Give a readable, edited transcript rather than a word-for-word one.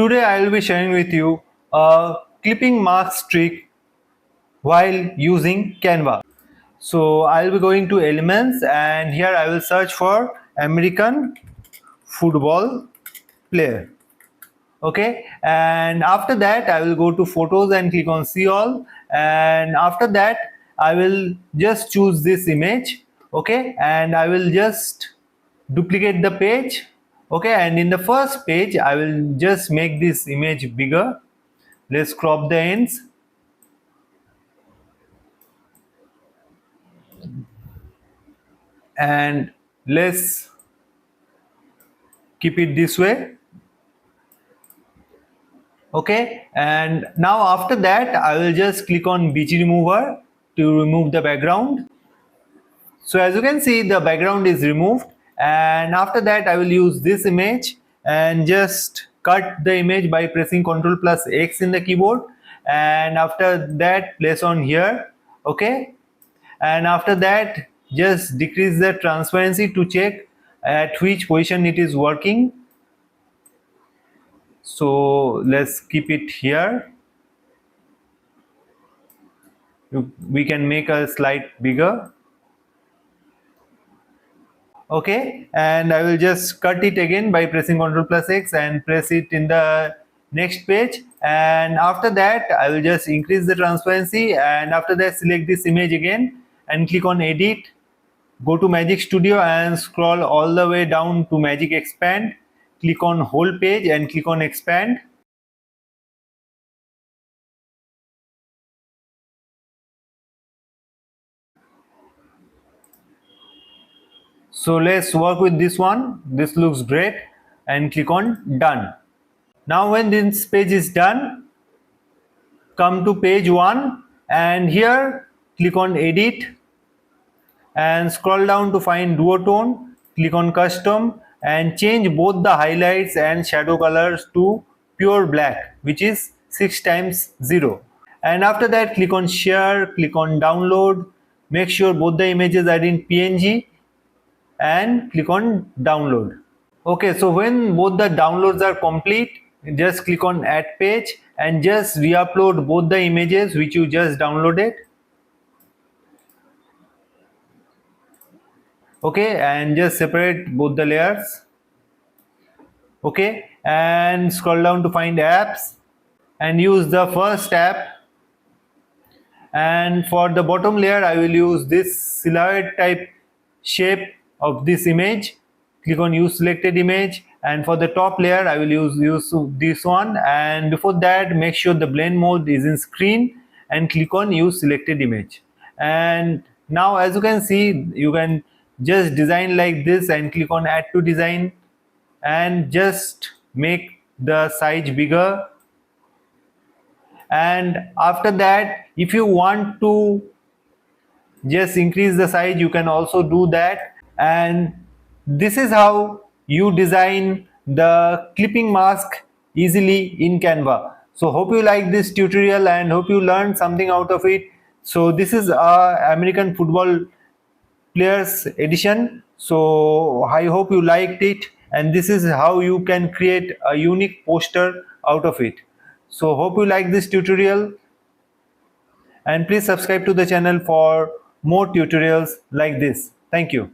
Today I will be sharing with you a clipping mask trick while using Canva. So I will be going to elements and here I will search for American football player. Okay, and after that I will go to photos and click on see all, and after that I will just choose this image. Okay, and I will just duplicate the page. Okay, and in the first page I will just make this image bigger. Let's crop the ends and let's keep it this way. Okay, and now after that I will just click on BG remover to remove the background. So as you can see, the background is removed, and after that I will use this image and just cut the image by pressing Ctrl plus X in the keyboard, and after that place on here. Okay, and after that just decrease the transparency to check at which position it is working. So let's keep it here. We can make a slight bigger. Okay, and I will just cut it again by pressing Ctrl plus X and press it in the next page, and after that I will just increase the transparency, and after that select this image again and click on edit, go to Magic Studio and scroll all the way down to Magic Expand, click on whole page and click on expand. So let's work with this one. This looks great, and click on done. Now when this page is done, come to page 1 and here click on edit and scroll down to find duotone, click on custom and change both the highlights and shadow colors to pure black, which is 6 times 0, and after that click on share, click on download, make sure both the images are in PNG and click on download. Okay, so when both the downloads are complete, just click on add page and just re-upload both the images which you just downloaded. Okay, and just separate both the layers. Okay, and scroll down to find apps and use the first app, and for the bottom layer I will use this silhouette type shape of this image. Click on use selected image, and for the top layer I will use this one, and before that make sure the blend mode is in screen and click on use selected image. And now as you can see, you can just design like this and click on add to design and just make the size bigger. And after that if you want to just increase the size, you can also do that. And this is how you design the clipping mask easily in Canva. So hope you like this tutorial and hope you learned something out of it. So this is American football players edition. So I hope you liked it, and this is how you can create a unique poster out of it. So hope you like this tutorial, and please subscribe to the channel for more tutorials like this. Thank you.